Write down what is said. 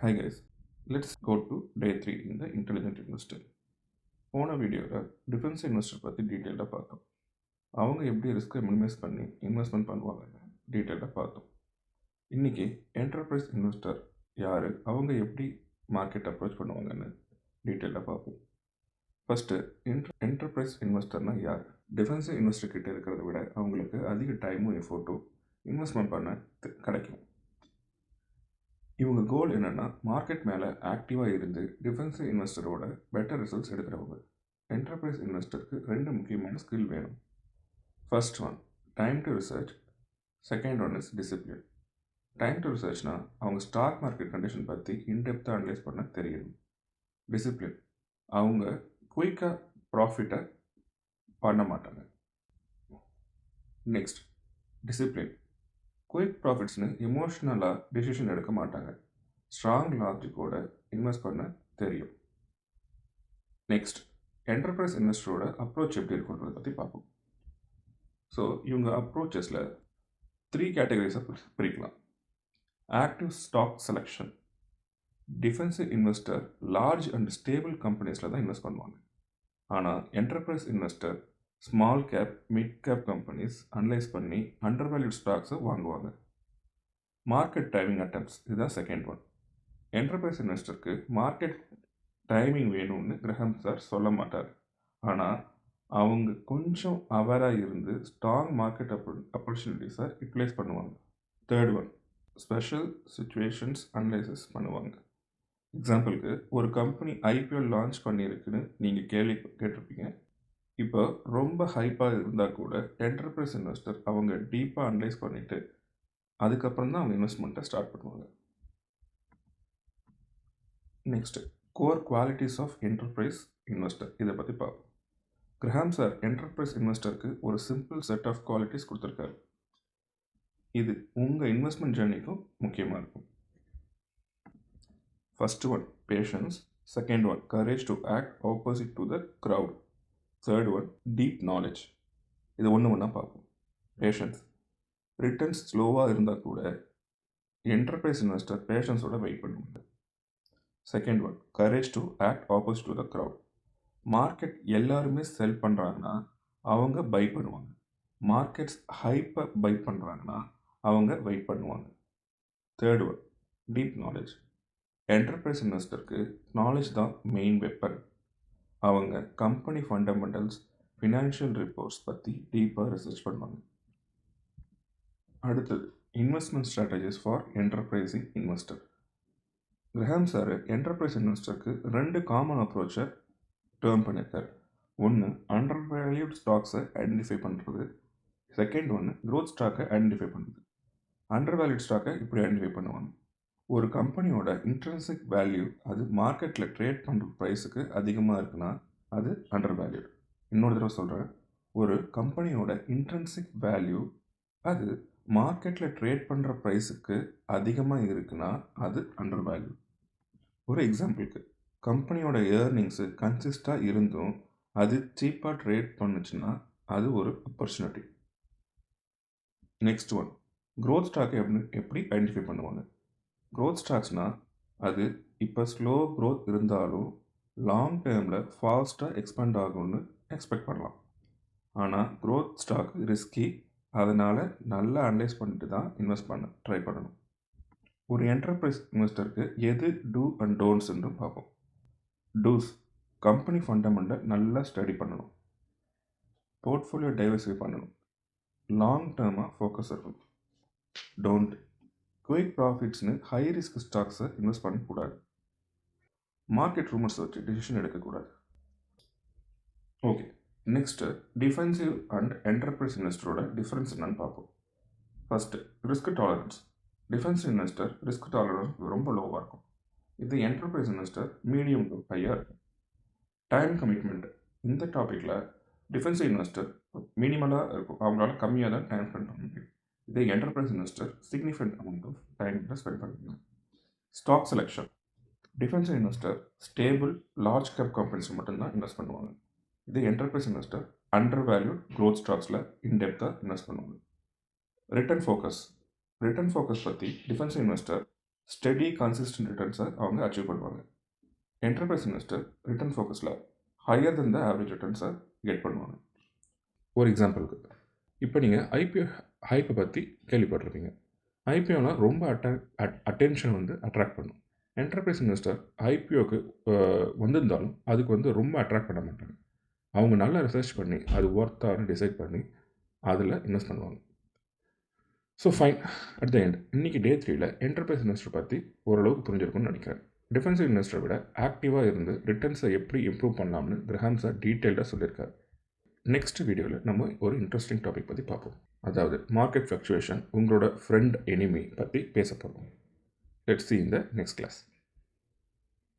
Hi guys, let's go to day 3 in the intelligent investor. போன வீடியோவில் defence investor பற்றி டீட்டெயிலாக பார்த்தோம். அவங்க எப்படி ரிஸ்க்கை மினிமைஸ் பண்ணி இன்வெஸ்ட்மெண்ட் பண்ணுவாங்கன்னு டீட்டெயிலாக பார்த்தோம். இன்றைக்கி என்டர்பிரைஸ் இன்வெஸ்டர் யார், அவங்க எப்படி மார்க்கெட் அப்ரோச் பண்ணுவாங்கன்னு டீட்டெயிலாக பார்ப்போம். ஃபஸ்ட்டு என்டர்பிரைஸ் இன்வெஸ்டர்னால் யார்? டிஃபென்ஸ் இன்வெஸ்டர் கிட்டே இருக்கிறத விட அவங்களுக்கு அதிக டைமும் எஃபோர்ட்டும் இன்வெஸ்ட்மெண்ட் பண்ண கிடைக்கும். இவங்க கோல் என்னென்னா மார்க்கெட் மேலே ஆக்டிவாக இருந்து டிஃபென்சிவ் இன்வெஸ்டரோட பெட்டர் ரிசல்ட்ஸ் எடுக்கிறவங்க. என்டர்பிரைஸ் இன்வெஸ்டருக்கு 2 முக்கியமான ஸ்கில் வேணும். First one time to research, second one is discipline. Time to ரிசர்ச்னா அவங்க ஸ்டாக் மார்க்கெட் கண்டிஷன் பற்றி இன்டெப்த்தாக அனலைஸ் பண்ண தெரியணும். டிசிப்ளின், அவங்க குயிக்காக ப்ராஃபிட்டை பண்ண மாட்டாங்க. நெக்ஸ்ட் டிசிப்ளின், குயிக் ப்ராஃபிட்ஸ்னு எமோஷ்னலாக டிசிஷன் எடுக்க மாட்டாங்க. ஸ்ட்ராங் லாஜிக்கோட இன்வெஸ்ட் பண்ண தெரியும். நெக்ஸ்ட் என்டர்பிரைஸ் இன்வெஸ்டரோட அப்ரோச் எப்படி இருக்குன்றதை பற்றி பார்ப்போம். ஸோ இவங்க அப்ரோச்சஸில் 3 கேட்டகரிஸை பிரிக்கலாம். Active stock selection. Defensive investor large and stable கம்பெனிஸில் தான் இன்வெஸ்ட் பண்ணுவாங்க. ஆனால் enterprise investor small cap, mid cap companies analyse பண்ணி அண்டர் வேல்யூட் ஸ்டாக்ஸை வாங்குவாங்க. மார்க்கெட் டைமிங் அட்டம்ப்ட்ஸ், இதுதான் செகண்ட் ஒன். என்டர்பிரைஸ் இன்வெஸ்டருக்கு மார்க்கெட் டைமிங் வேணும்னு கிரஹாம் சார் சொல்ல மாட்டார். ஆனால் அவங்க கொஞ்சம் அவராக இருந்து ஸ்ட்ராங் மார்க்கெட் ஆப்பர்ச்சுனிட்டிஸை யூட்டிலைஸ் பண்ணுவாங்க. Third one special situations analysis பண்ணுவாங்க. எக்ஸாம்பிளுக்கு ஒரு கம்பெனி IPO லான்ச் பண்ணியிருக்குன்னு நீங்கள் கேட்டிருப்பீங்க. இப்போ ரொம்ப ஹைப்பாக இருந்தால் கூட என்டர்பிரைஸ் இன்வெஸ்டர் அவங்க டீப்பாக அனலைஸ் பண்ணிவிட்டு அதுக்கப்புறம் தான் அவங்க இன்வெஸ்ட்மெண்ட்டை ஸ்டார்ட் பண்ணுவாங்க. Next core qualities of enterprise investor, இதை பற்றி பார்ப்போம். கிரஹாம் சார் என்டர்பிரைஸ் இன்வெஸ்டருக்கு ஒரு சிம்பிள் செட் ஆஃப் குவாலிட்டிஸ் கொடுத்துருக்காரு. இது உங்கள் இன்வெஸ்ட்மெண்ட் ஜேர்னிக்கும் முக்கியமாக இருக்கும். First one patience, second one courage to act opposite to the crowd, third one deep knowledge. இது ஒன்றா பார்ப்போம். பேஷன்ஸ், ரிட்டர்ன்ஸ் ஸ்லோவாக இருந்தால் கூட என்டர்பிரைஸ் இன்வெஸ்டர் பேஷன்ஸோட வெயிட் பண்ணுவாங்க. Second one courage to act opposite to the crowd. Market எல்லாருமே sell பண்ணுறாங்கன்னா அவங்க பை பண்ணுவாங்க. மார்க்கெட்ஸ் ஹைப்பை பை பண்ணுறாங்கன்னா அவங்க வெயிட் பண்ணுவாங்க. Third one deep knowledge. Enterprise இன்வெஸ்டருக்கு நாலேஜ் தான் மெயின் வெப்பன். அவங்க கம்பெனி ஃபண்டமெண்டல்ஸ், ஃபினான்ஷியல் ரிப்போர்ட்ஸ் பற்றி டீப்பாக ரிசர்ச் பண்ணுவாங்க. அடுத்தது investment strategies for enterprising investor. Graham sir enterprise இன்வெஸ்டருக்கு 2 காமன் அப்ரோச்சை டேர்ம் பண்ணியிருக்காரு. ஒன்று அண்டர் வேல்யூட் ஸ்டாக்ஸை ஐடென்டிஃபை பண்ணுறது, செகண்ட் ஒன்று க்ரோத் ஸ்டாக்கை ஐடென்டிஃபை பண்ணுறது. அண்டர் வேல்யூட் ஸ்டாக்கை இப்படி ஐடென்டிஃபை பண்ணுவாங்க. ஒரு கம்பெனியோட இன்ட்ரென்சிக் வேல்யூ அது மார்க்கெட்டில் ட்ரேட் பண்ணுற ப்ரைஸுக்கு அதிகமாக இருக்குன்னா அது அண்டர் வேல்யூட். இன்னொரு தடவை சொல்கிறேன், ஒரு கம்பெனியோட இன்ட்ரென்சிக் வேல்யூ அது மார்க்கெட்டில் ட்ரேட் பண்ணுற ப்ரைஸுக்கு அதிகமாக இருக்குன்னா அது அண்டர் வேல்யூ. ஒரு எக்ஸாம்பிளுக்கு கம்பெனியோட ஏர்னிங்ஸு கன்சிஸ்டாக இருந்தும் அது சீப்பாக ட்ரேட் பண்ணுச்சுன்னா அது ஒரு ஆப்பர்ச்சுனிட்டி. நெக்ஸ்ட் ஒன் க்ரோத் ஸ்டாக்கை எப்படி ஐடென்டிஃபை பண்ணுவாங்க. க்ரோத் ஸ்டாக்ஸ்னால் அது இப்போ ஸ்லோ க்ரோத் இருந்தாலும் லாங் டேர்மில் ஃபாஸ்ட்டாக எக்ஸ்பேண்ட் ஆகும்னு எக்ஸ்பெக்ட் பண்ணலாம். ஆனால் க்ரோத் ஸ்டாக் ரிஸ்கி, அதனால் நல்லா அனலைஸ் பண்ணிட்டு தான் இன்வெஸ்ட் பண்ண ட்ரை பண்ணணும். ஒரு என்டர்பிரைஸ் இன்வெஸ்டருக்கு எது டூ அண்ட் டோன்ட்ஸ்ன்னு பார்ப்போம். டூஸ், கம்பெனி ஃபண்டமெண்டல் நல்லா ஸ்டடி பண்ணணும், போர்ட்ஃபோலியோ டைவர்சிஃபை பண்ணணும், லாங் டேர்மாக ஃபோக்கஸ் இருக்கணும். டோன்ட், குயிக் ப்ராஃபிட்ஸ்னு ஹை ரிஸ்க் ஸ்டாக்ஸை இன்வெஸ்ட் பண்ணக்கூடாது. மார்க்கெட் ரூமர்ஸ் வச்சு டிசிஷன் எடுக்கக்கூடாது. Okay, next defensive and enterprise இன்வெஸ்டரோட டிஃப்ரென்ஸ் என்னன்னு பார்ப்போம். First risk tolerance. Defensive investor risk tolerance ரொம்ப லோவாக இருக்கும். இது என்டர்பிரைஸ் இன்வெஸ்டர் மீடியம் டு ஹையாக இருக்கும். டைம் கமிட்மெண்ட், இந்த டாப்பிக்கில் டிஃபென்சிவ் இன்வெஸ்டர் மினிமலாக இருக்கும், அவங்களால கம்மியாக தான் டைம் ஸ்பெண்ட் பண்ண முடியும். இதே enterprise investor significant amount of time spend பண்ணுவாங்க. Stock selection, defensive investor stable large cap companies மட்டும்தான் இன்வெஸ்ட் பண்ணுவாங்க. இதே enterprise investor under valued growth ஸ்டாக்ஸில் இன்டெப்த்தாக இன்வெஸ்ட் பண்ணுவாங்க. ரிட்டர்ன் ஃபோக்கஸ் பற்றி டிஃபென்சிவ் இன்வெஸ்டர் ஸ்டெடி கன்சிஸ்டன்ட் ரிட்டர்ன்ஸை அவங்க அச்சீவ் பண்ணுவாங்க. என்டர்பிரைஸ் இன்வெஸ்டர் ரிட்டர்ன் ஃபோக்கஸில் ஹையர் தென் த ஆவரேஜ் ரிட்டர்ன்ஸை கெட் பண்ணுவாங்க. ஒரு எக்ஸாம்பிளுக்கு இப்போ நீங்கள் ஐபிஓ ஹைப்பை பற்றி கேள்விப்பட்டிருப்பீங்க. ஐபிஓவில் ரொம்ப அட்டென்ஷன் அட்ராக்ட் பண்ணும். என்டர்பிரைஸ் இன்வெஸ்டர் ஐபிஓக்கு வந்திருந்தாலும் அதுக்கு ரொம்ப அட்ராக்ட் பண்ண மாட்டாங்க. அவங்க நல்லா ரிசர்ச் பண்ணி அது ஒர்த்தான்னு டிசைட் பண்ணி அதில் இன்வெஸ்ட் பண்ணுவாங்க. So fine, at the end இன்றைக்கி டே 3ல் என்டர்பிரைஸ் இன்வெஸ்டர் பற்றி ஓரளவுக்கு புரிஞ்சிருக்கும்னு நினைக்கிறேன். டிஃபென்சிவ் இன்வெஸ்டரை விட ஆக்டிவாக இருந்து ரிட்டர்ன்ஸை எப்படி இம்ப்ரூவ் பண்ணலாம்னு கிரஹாம் சார் டீட்டெயில்டாக சொல்லியிருக்காரு. நெக்ஸ்ட் வீடியோவில் நம்ம ஒரு இன்ட்ரெஸ்டிங் டாபிக் பற்றி பார்ப்போம். அதாவது மார்க்கெட் ஃப்ளக்சுவேஷன் உங்களோட ஃப்ரெண்ட் எனிமி பற்றி பேச போகிறோம். Let's see in the next class.